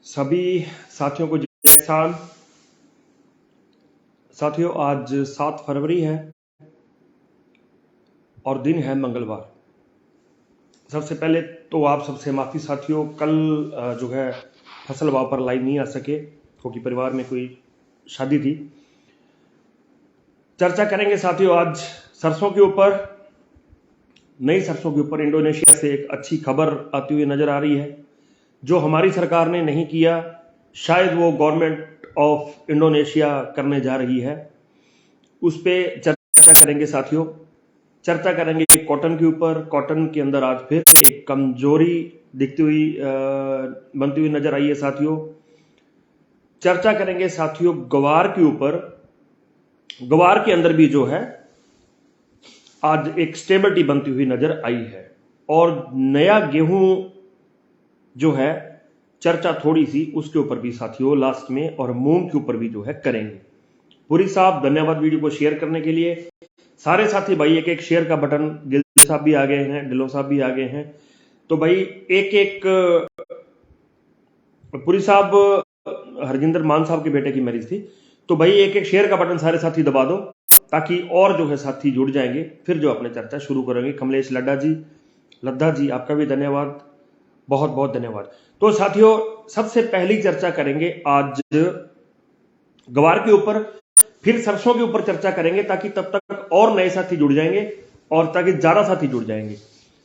सभी साथियों को जय किसान। साथियों, आज 7 फरवरी है और दिन है मंगलवार। सबसे पहले तो आप सबसे माफ़ी साथियों, कल जो है फसल भाव पर लाइव नहीं आ सके क्योंकि परिवार में कोई शादी थी। चर्चा करेंगे साथियों आज सरसों के ऊपर, नई सरसों के ऊपर। इंडोनेशिया से एक अच्छी खबर आती हुई नजर आ रही है, जो हमारी सरकार ने नहीं किया, शायद वो गवर्नमेंट ऑफ इंडोनेशिया करने जा रही है। उस पर चर्चा करेंगे साथियों। चर्चा करेंगे कॉटन के ऊपर। कॉटन के अंदर आज फिर एक कमजोरी दिखती हुई बनती हुई नजर आई है साथियों। चर्चा करेंगे साथियों ग्वार के ऊपर। ग्वार के अंदर भी जो है आज एक स्टेबिलिटी बनती हुई नजर आई है। और नया गेहूं जो है चर्चा थोड़ी सी उसके ऊपर भी साथियों लास्ट में, और मूंग के ऊपर भी जो है करेंगे। पुरी साहब धन्यवाद वीडियो को शेयर करने के लिए। सारे साथी भाई एक एक शेयर का बटन, गिल साहब भी आ गए हैं, ढिल्लों साहब भी आ गए हैं, तो भाई एक एक, पुरी साहब हरजिंदर मान साहब के बेटे की मैरिज थी, तो भाई एक एक शेयर का बटन सारे साथी दबा दो ताकि और जो है साथी जुड़ जाएंगे, फिर जो अपने चर्चा शुरू करेंगे। कमलेश लद्दा जी आपका भी धन्यवाद, बहुत बहुत धन्यवाद। तो साथियों सबसे पहली चर्चा करेंगे आज ग्वार के ऊपर, फिर सरसों के ऊपर चर्चा करेंगे ताकि तब तक और नए साथी जुड़ जाएंगे और ताकि ज्यादा साथी जुड़ जाएंगे।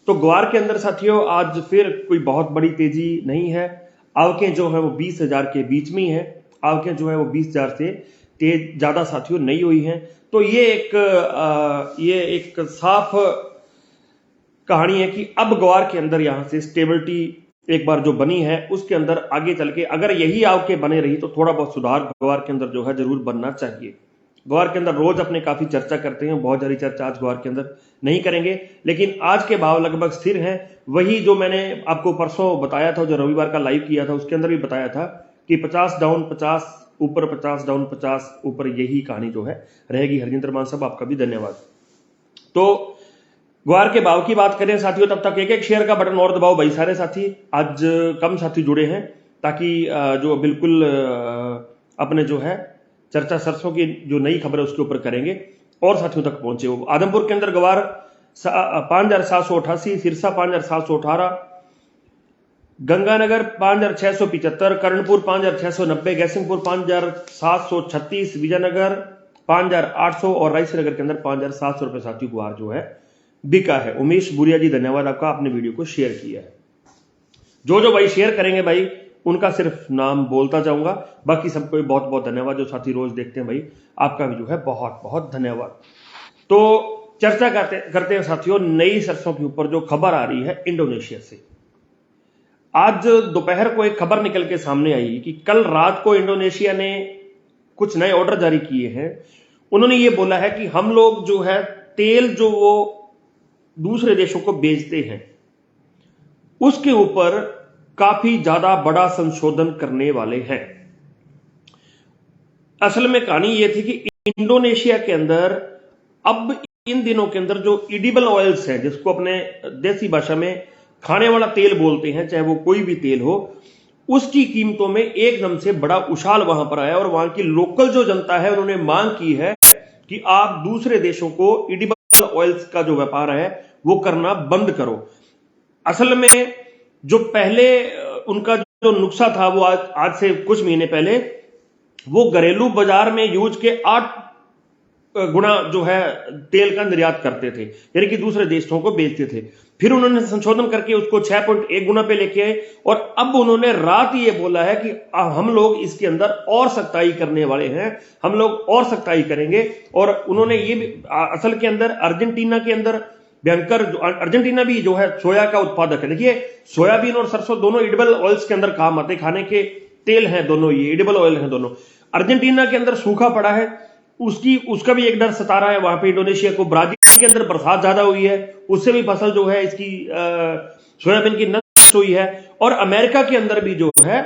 तो ग्वार के अंदर साथियों आज फिर कोई बहुत बड़ी तेजी नहीं है। आवकें जो है वो 20,000 के बीच में ही है। आवकें जो है वो 20,000 से तेज ज्यादा साथियों नहीं हुई हैं। तो ये एक साफ कहानी है कि अब ग्वार के अंदर यहां से स्टेबिलिटी एक बार जो बनी है उसके अंदर आगे चल के अगर यही आवकें बने रही तो थोड़ा बहुत सुधार ग्वार के अंदर जो है जरूर बनना चाहिए। ग्वार के अंदर रोज अपने काफी चर्चा करते हैं, बहुत सारी चर्चा आज ग्वार के अंदर नहीं करेंगे, लेकिन आज के भाव लगभग स्थिर हैं। वही जो मैंने आपको परसों बताया था, जो रविवार का लाइव किया था उसके अंदर भी बताया था कि 50 डाउन 50 ऊपर, 50 डाउन 50 ऊपर, यही कहानी जो है रहेगी। हरजिंदर मान साहब आपका भी धन्यवाद। तो ग्वार के भाव की बात करें साथियों, तब तक एक एक शेयर का बटन और दबाओ भाई सारे साथी। आज कम साथी जुड़े हैं ताकि जो बिल्कुल अपने जो है चर्चा सरसों की जो नई खबर है उसके ऊपर करेंगे और साथियों तक पहुंचे। वो आदमपुर के अंदर ग्वार 5,788, सिरसा 5,718, गंगानगर 5,675, कर्णपुर 5,690, गैसिंगपुर 5,736, विजयनगर 5,800 और रायसेनगर के अंदर 5,700 रुपए साथियों ग्वार जो है बिका है। उमेश बुरिया जी धन्यवाद आपका, आपने वीडियो को शेयर किया है। जो भाई शेयर करेंगे भाई उनका सिर्फ नाम बोलता जाऊंगा, बाकी सबको बहुत बहुत धन्यवाद। जो साथी रोज देखते हैं भाई आपका भी जो है बहुत बहुत धन्यवाद। तो चर्चा करते हैं साथियों नई सरसों के ऊपर जो खबर आ रही है इंडोनेशिया से। आज दोपहर को एक खबर निकल के सामने आई कि कल रात को इंडोनेशिया ने कुछ नए ऑर्डर जारी किए हैं। उन्होंने ये बोला है कि हम लोग जो है तेल जो वो दूसरे देशों को बेचते हैं उसके ऊपर काफी ज्यादा बड़ा संशोधन करने वाले हैं। असल में कहानी यह थी कि इंडोनेशिया के अंदर अब इन दिनों के अंदर जो एडिबल ऑयल्स हैं, जिसको अपने देसी भाषा में खाने वाला तेल बोलते हैं, चाहे वो कोई भी तेल हो, उसकी कीमतों में एकदम से बड़ा उछाल वहां पर आया। और वहां की लोकल जो जनता है उन्होंने मांग की है कि आप दूसरे देशों को एडिबल ऑयल्स का जो व्यापार है वो करना बंद करो। असल में जो पहले उनका जो नुस्खा था वो आज से कुछ महीने पहले वो घरेलू बाजार में यूज के 8 गुना जो है तेल का निर्यात करते थे, यानी कि दूसरे देशों को बेचते थे। फिर उन्होंने संशोधन करके उसको 6.1 गुना पे लेके आए और अब उन्होंने रात ये बोला है कि हम लोग इसके अंदर और सख्ताई करने वाले हैं, हम लोग और सख्ताई करेंगे। और उन्होंने ये भी असल के अंदर अर्जेंटीना के अंदर भयंकर, अर्जेंटीना भी जो है सोया का उत्पादक है। देखिए सोयाबीन और सरसों दोनों एडिबल ऑयल्स के अंदर काम आते, खाने के तेल हैं दोनों, ये एडिबल ऑयल हैं दोनों। अर्जेंटीना के अंदर सूखा पड़ा है, उसका भी एक डर सता रहा है वहां पे इंडोनेशिया को। ब्राजील के अंदर बरसात ज्यादा हुई है, उससे भी फसल जो है इसकी सोयाबीन की नष्ट हुई है। और अमेरिका के अंदर भी जो है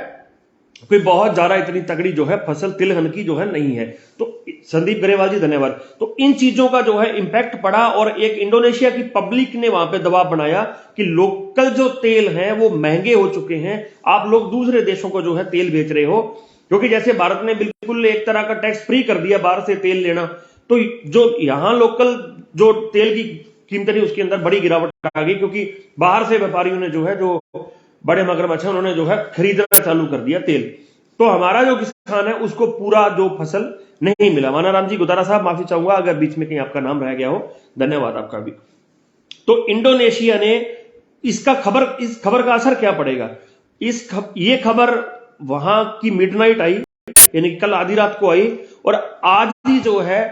कोई बहुत ज्यादा इतनी तगड़ी जो है फसल तिलहन की जो है नहीं है। तो संदीप गरेवाल जी धन्यवाद। तो इन चीजों का जो है इंपैक्ट पड़ा और एक इंडोनेशिया की पब्लिक ने वहां पे दबाव बनाया कि लोकल जो तेल हैं वो महंगे हो चुके हैं, आप लोग दूसरे देशों को जो है तेल बेच रहे हो। क्योंकि जैसे भारत ने बिल्कुल एक तरह का टैक्स फ्री कर दिया बाहर से तेल लेना, तो जो यहां लोकल जो तेल की कीमत थी उसके अंदर बड़ी गिरावट आ गई, क्योंकि बाहर से व्यापारियों ने जो है, जो बड़े मगरमच्छ हैं, उन्होंने जो है खरीदना चालू कर दिया तेल। तो हमारा जो किसान है उसको पूरा जो फसल नहीं मिला। मानाराम जी गुदारा साहब माफी चाहूंगा अगर बीच में कहीं आपका नाम रह गया हो, धन्यवाद आपका भी। तो इंडोनेशिया ने इस खबर का असर क्या पड़ेगा? ये खबर वहां की मिडनाइट आई, यानी कि कल आधी रात को आई, और आज ही जो है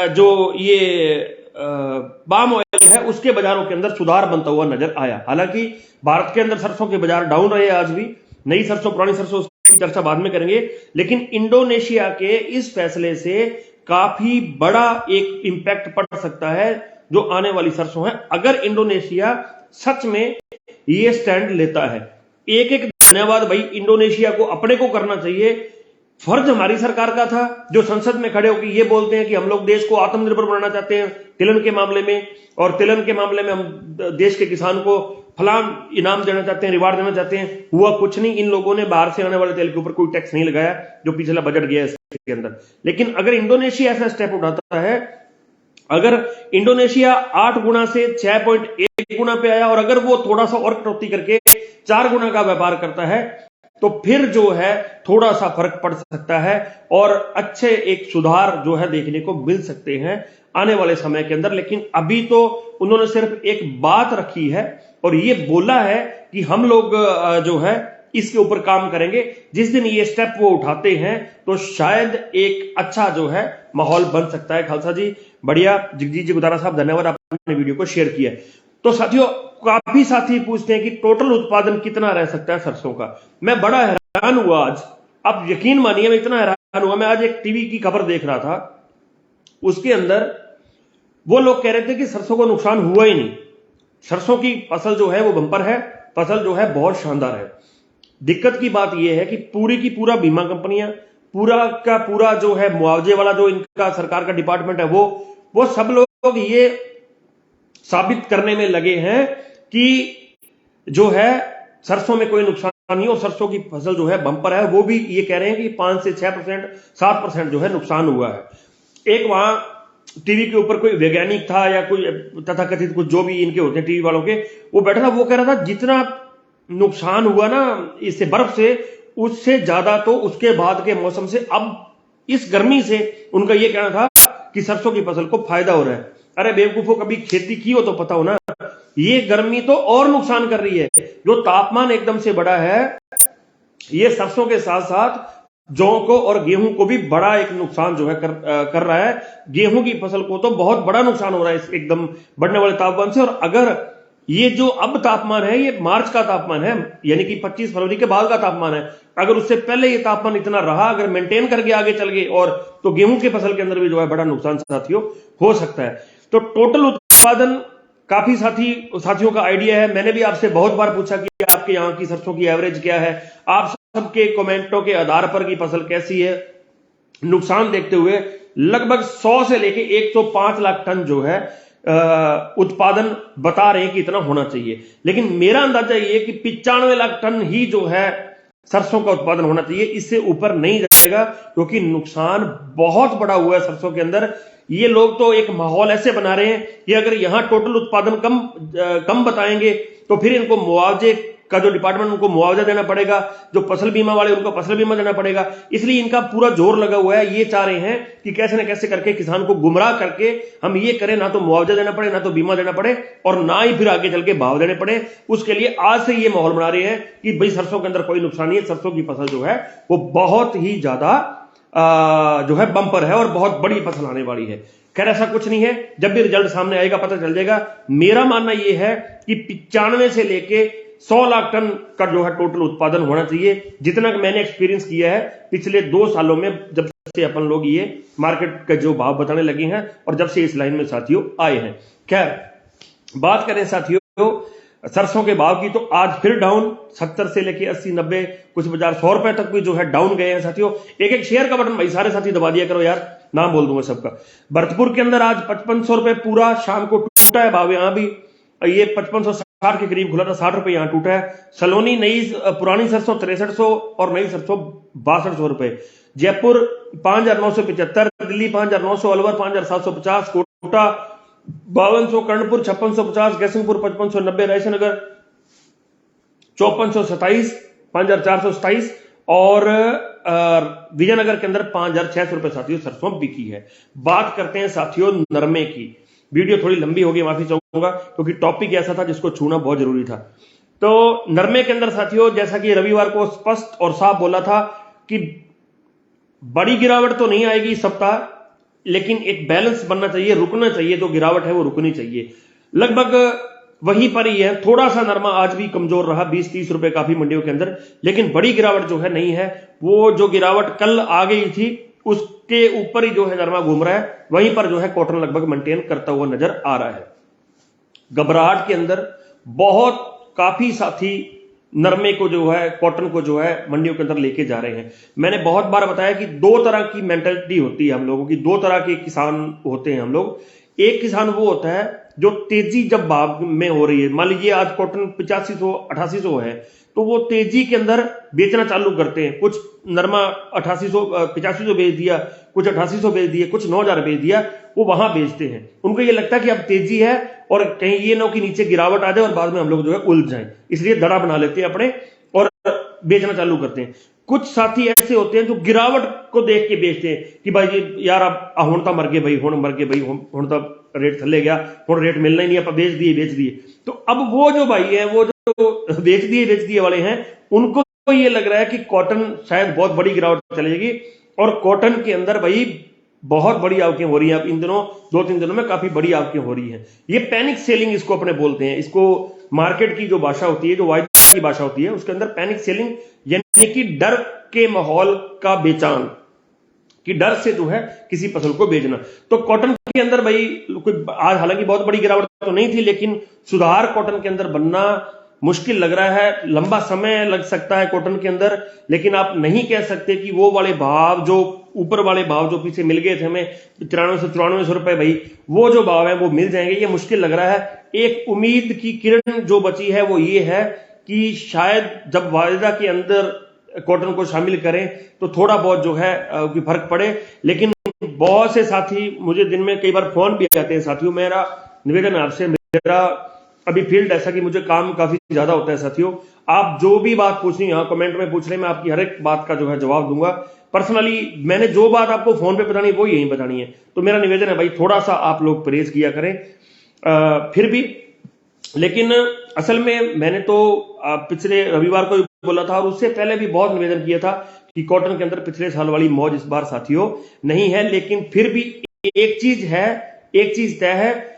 जो ये पाम ऑयल है उसके बाजारों के अंदर सुधार बनता हुआ नजर आया। हालांकि भारत के अंदर सरसों के बाजार डाउन रहे आज भी, नई सरसों पुरानी सरसों की चर्चा बाद में करेंगे, लेकिन इंडोनेशिया के इस फैसले से काफी बड़ा एक इंपैक्ट पड़ सकता है जो आने वाली सरसों है, अगर इंडोनेशिया सच में ये स्टैंड लेता है। एक एक धन्यवाद भाई, इंडोनेशिया को अपने को करना चाहिए। फर्ज हमारी सरकार का था जो संसद में खड़े होकर ये बोलते हैं कि हम लोग देश को आत्मनिर्भर बनाना चाहते हैं तिलहन के मामले में, और तिलहन के मामले में हम देश के किसान को फलां इनाम देना चाहते हैं, रिवार्ड देना चाहते हैं। हुआ कुछ नहीं, इन लोगों ने बाहर से आने वाले तेल के ऊपर कोई टैक्स नहीं लगाया जो पिछला बजट गया इसके अंदर। लेकिन अगर इंडोनेशिया ऐसा स्टेप उठाता है, अगर इंडोनेशिया 8 गुना से 6.1 गुना पे आया, और अगर वो थोड़ा सा और कटौती करके 4 गुना का व्यापार करता है, तो फिर जो है थोड़ा सा फर्क पड़ सकता है और अच्छे एक सुधार जो है देखने को मिल सकते हैं आने वाले समय के अंदर। लेकिन अभी तो उन्होंने सिर्फ एक बात रखी है और ये बोला है कि हम लोग जो है इसके ऊपर काम करेंगे। जिस दिन ये स्टेप वो उठाते हैं तो शायद एक अच्छा जो है माहौल बन सकता है। खालसा जी बढ़िया, जगजीत जी गुदारा साहब धन्यवाद, आपने वीडियो को शेयर किया। तो साथियों, काफी साथी पूछते हैं कि टोटल उत्पादन कितना रह सकता है सरसों का। मैं बड़ा हैरान हुआ आज, आप यकीन मानिए मैं इतना हैरान हुआ। मैं आज एक टीवी की खबर देख रहा था, उसके अंदर वो लोग कह रहे थे कि सरसों को नुकसान हुआ ही नहीं, सरसों की फसल जो है वो बंपर है, फसल जो है बहुत शानदार है। दिक्कत की बात यह है कि पूरी की पूरा बीमा कंपनियां, पूरा का पूरा जो है मुआवजे वाला जो इनका सरकार का डिपार्टमेंट है, वो सब लोग ये साबित करने में लगे हैं कि जो है सरसों में कोई नुकसान नहीं हो, सरसों की फसल जो है बंपर है। वो भी ये कह रहे हैं कि 5 से 6%, 7% जो है नुकसान हुआ है। एक वहां टीवी के ऊपर कोई वैज्ञानिक था या कोई तथाकथित कुछ जो भी इनके होते हैं टीवी वालों के, वो बैठा था, वो कह रहा था जितना नुकसान हुआ ना इससे बर्फ से, उससे ज्यादा तो उसके बाद के मौसम से, अब इस गर्मी से उनका यह कहना था कि सरसों की फसल को फायदा हो रहा है। अरे बेवकूफों, कभी खेती की हो तो पता हो ना, ये गर्मी तो और नुकसान कर रही है। जो तापमान एकदम से बढ़ा है, ये सरसों के साथ साथ जौ को और गेहूं को भी बड़ा एक नुकसान जो है कर रहा है। गेहूं की फसल को तो बहुत बड़ा नुकसान हो रहा है इस एकदम बढ़ने वाले तापमान से। और अगर ये जो अब तापमान है ये मार्च का तापमान है, यानी कि 25 फरवरी के बाद का तापमान है, अगर उससे पहले ये तापमान इतना रहा, अगर मेंटेन करके आगे चल गए, और तो गेहूं की फसल के अंदर भी जो है बड़ा नुकसान साथियों हो सकता है। तो टोटल उत्पादन काफी साथियों का आइडिया है। मैंने भी आपसे बहुत बार पूछा कि आपके यहाँ की सरसों की एवरेज क्या है। आप सबके कमेंटों के आधार पर की फसल कैसी है, नुकसान देखते हुए लगभग 100 से लेके 105 लाख टन जो है उत्पादन बता रहे हैं कि इतना होना चाहिए। लेकिन मेरा अंदाजा ये कि 95 लाख टन ही जो है सरसों का उत्पादन होना चाहिए, इससे ऊपर नहीं जाएगा, क्योंकि नुकसान बहुत बड़ा हुआ है सरसों के अंदर। ये लोग तो एक माहौल ऐसे बना रहे हैं कि अगर यहां टोटल उत्पादन कम बताएंगे तो फिर इनको मुआवजे का जो डिपार्टमेंट, उनको मुआवजा देना पड़ेगा, जो फसल बीमा वाले उनको फसल बीमा देना पड़ेगा। इसलिए इनका पूरा जोर लगा हुआ है। ये चाह रहे हैं कि कैसे न कैसे करके किसान को गुमराह करके हम ये करें, ना तो मुआवजा देना पड़े, ना तो बीमा देना पड़े, और ना ही फिर आगे चल के भाव देने पड़े। उसके लिए आज से ये माहौल बना रहे हैं कि भाई सरसों के अंदर कोई नुकसान नहीं है, सरसों की फसल जो है वो बहुत ही ज्यादा जो है बंपर है और बहुत बड़ी फसल आने वाली है। खैर ऐसा कुछ नहीं है, जब भी रिजल्ट सामने आएगा पता चल जाएगा। मेरा मानना यह है कि 95 से लेके 100 लाख टन का जो है टोटल उत्पादन होना चाहिए। जितना मैंने एक्सपीरियंस किया है पिछले 2 सालों में, जब से अपन लोग ये मार्केट का जो भाव बताने लगे हैं और जब से इस लाइन में साथियों आए हैं। खैर बात करें साथियों सरसों के भाव की, तो आज फिर डाउन 70 से लेके 80 90 कुछ बाजार 100 रुपए तक भी जो है डाउन गए हैं साथियों। एक एक शेयर का बटन भाई सारे साथी दबा दिया करो यार, नाम बोल दूंगा सबका। भरतपुर के अंदर आज 5500 रुपए पूरा शाम को टूटा है भाव, यहां भी ये 5560 के करीब खुला था, 60 रुपए यहां टूटा है। सलोनी नई पुरानी सरसों 6300 और नई सरसों 6200 रुपए। जयपुर 5975, दिल्ली 5900, अलवर 5750, कोटा 5200, कर्णपुर 5650, गैसिंगपुर 5590, रायसेनगर 5427, 5427 और विजयनगर के अंदर 5600 रुपए साथियों सरसों बिकी है। बात करते हैं साथियों नरमे की। वीडियो थोड़ी लंबी होगी, माफी चाहूंगा, क्योंकि टॉपिक ऐसा था जिसको छूना बहुत जरूरी था। तो नरमे के अंदर साथियों, जैसा कि रविवार को स्पष्ट और साफ बोला था कि बड़ी गिरावट तो नहीं आएगी इस सप्ताह, लेकिन एक बैलेंस बनना चाहिए, रुकना चाहिए, जो गिरावट है वो रुकनी चाहिए। लगभग वहीं पर ही है। थोड़ा सा नरमा आज भी कमजोर रहा, 20-30 रुपए काफी मंडियों के अंदर, लेकिन बड़ी गिरावट जो है नहीं है। वो जो गिरावट कल आ गई थी उसके ऊपर ही जो है नरमा घूम रहा है, वहीं पर जो है कॉटन लगभग मेंटेन करता हुआ नजर आ रहा है। घबराहट के अंदर बहुत काफी साथी नरमे को जो है, कॉटन को जो है मंडियों के अंदर लेके जा रहे हैं। मैंने बहुत बार बताया कि दो तरह की मेंटेलिटी होती है हम लोगों की, दो तरह के किसान होते हैं हम लोग। एक किसान वो होता है जो तेजी जब भाव में हो रही है, मान लीजिए आज कॉटन 8500 8800 है, तो वो तेजी के अंदर बेचना चालू करते हैं। कुछ नरमा 8800 8500 बेच दिया, कुछ 8800 बेच दिया, कुछ 9000 बेच दिया, वो वहां बेचते हैं। उनको ये लगता है कि अब तेजी है और कहीं ये ना कि नीचे गिरावट आ जाए और बाद में हम लोग जो है उलझ जाएं, इसलिए दड़ा बना लेते हैं अपने और बेचना चालू करते हैं। कुछ साथी ऐसे होते हैं जो गिरावट को देख के बेचते हैं कि भाई यार अब हुण तो मर गए भाई, हुण मर गए भाई, हुण तो रेट थले गया, हुण रेट मिलना ही नहीं, आप बेच दिए। तो अब वो जो भाई है, वो जो बेच दिए वाले हैं, उनको ये लग रहा है कि कॉटन शायद बहुत बड़ी गिरावट चलेगी और कॉटन के अंदर भाई बहुत बड़ी आवकें हो रही हैं। अब इन दिनों 2-3 दिनों में काफी बड़ी आवकें हो रही हैं। ये पैनिक सेलिंग इसको अपने बोलते हैं। इसको मार्केट की जो भाषा होती है, जो वायदा की भाषा होती है, उसके अंदर पैनिक सेलिंग यानी कि डर के माहौल का बेचान, कि डर से जो है किसी फसल को बेचना। तो कॉटन के अंदर भाई कोई आज हालांकि बहुत बड़ी गिरावट तो नहीं थी, लेकिन सुधार कॉटन के अंदर बनना मुश्किल लग रहा है। लंबा समय लग सकता है कॉटन के अंदर, लेकिन आप नहीं कह सकते कि वो वाले भाव, जो ऊपर वाले भाव जो पीछे मिल गए थे हमें 9300-9400 रुपए, भाई वो जो भाव है वो मिल जाएंगे, ये मुश्किल लग रहा है। एक उम्मीद की किरण जो बची है वो ये है कि शायद जब वायदा के अंदर कॉटन को शामिल करें तो थोड़ा बहुत जो है फर्क पड़े। लेकिन बहुत से साथी मुझे दिन में कई बार फोन भी आते हैं। साथियों मेरा निवेदन है आपसे, मेरा अभी फील्ड ऐसा कि मुझे काम काफी ज्यादा होता है साथियों, आप जो भी बात पूछनी है कमेंट में पूछ रहे, मैं आपकी हर एक बात का जो है जवाब दूंगा। पर्सनली मैंने जो बात आपको फोन पे बतानी है वो यही बतानी है। तो मेरा निवेदन है भाई, थोड़ा सा आप लोग परहेज किया करें फिर भी। लेकिन असल में मैंने तो पिछले रविवार को बोला था और उससे पहले भी बहुत निवेदन किया था कि कॉटन के अंदर पिछले साल वाली मौज इस बार साथियों नहीं है। लेकिन फिर भी एक चीज तय है।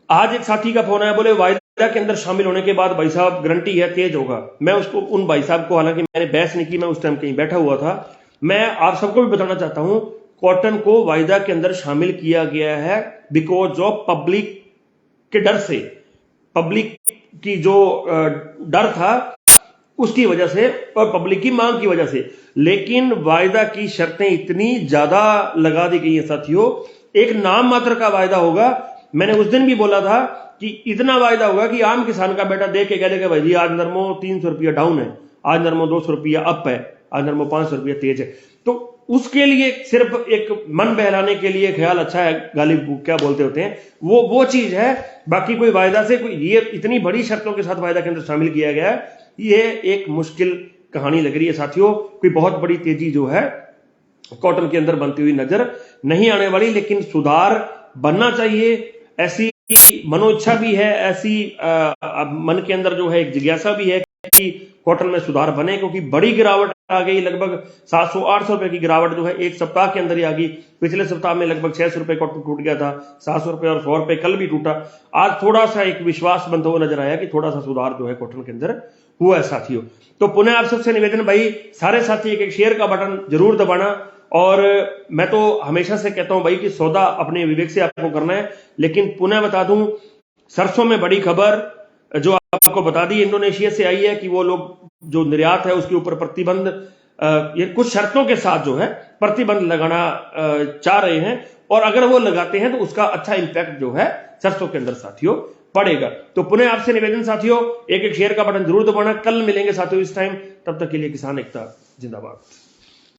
आज एक साथी का फोन आया, बोले वायदा के अंदर शामिल होने के बाद भाई साहब गारंटी है तेज होगा। मैं उसको, उन भाई साहब को, हालांकि मैंने बहस नहीं की, मैं उस टाइम कहीं बैठा हुआ था, मैं आप सबको भी बताना चाहता हूं, कॉटन को वायदा के अंदर शामिल किया गया है बिकॉज ऑफ पब्लिक के डर से, पब्लिक की जो डर था उसकी वजह से और पब्लिक की मांग की वजह से। लेकिन वायदा की शर्तें इतनी ज्यादा लगा दी गई हैं साथियों, एक नाम मात्र का वायदा होगा। मैंने उस दिन भी बोला था कि इतना वायदा होगा कि आम किसान का बेटा देख के कह देगा भाई जी आज नरमो 300 रुपया डाउन है, आज नरमो 200 रुपया अप है, आज नरमो 500 रुपया तेज है। तो उसके लिए सिर्फ एक मन बहलाने के लिए ख्याल अच्छा है, गालिब क्या बोलते होते हैं, वो चीज है। बाकी कोई वायदा से कोई ये इतनी बड़ी शर्तों के साथ वायदा के अंदर शामिल किया गया है, ये एक मुश्किल कहानी लग रही है साथियों। कोई बहुत बड़ी तेजी जो है कॉटन के अंदर बनती हुई नजर नहीं आने वाली, लेकिन सुधार बनना चाहिए। ऐसी मनोइच्छा भी है, ऐसी मन के अंदर जो है एक जिज्ञासा भी है कि कॉटन में सुधार बने, क्योंकि बड़ी गिरावट आ गई। लगभग 700-800 रुपए की गिरावट जो है एक सप्ताह के अंदर ही आ गई। पिछले सप्ताह में लगभग 600 रुपए कॉटन टूट गया था, 700 रुपए और 100 रुपए कल भी टूटा। आज थोड़ा सा एक विश्वास बनता हुआ नजर आया कि थोड़ा सा सुधार जो है कॉटन के अंदर हुआ है साथियों। तो पुनः आप सबसे निवेदन भाई, सारे साथी एक शेयर का बटन जरूर दबाना। और मैं तो हमेशा से कहता हूं भाई कि सौदा अपने विवेक से आपको करना है। लेकिन पुनः बता दूं, सरसों में बड़ी खबर जो आपको बता दी इंडोनेशिया से आई है कि वो लोग जो निर्यात है उसके ऊपर प्रतिबंध, ये कुछ शर्तों के साथ जो है प्रतिबंध लगाना चाह रहे हैं, और अगर वो लगाते हैं तो उसका अच्छा इंपैक्ट जो है सरसों के अंदर साथियों पड़ेगा। तो पुनः आपसे निवेदन साथियों, एक एक शेयर का बटन जरूर दबाना। कल मिलेंगे साथियों इस टाइम, तब तक के लिए किसान एकता जिंदाबाद।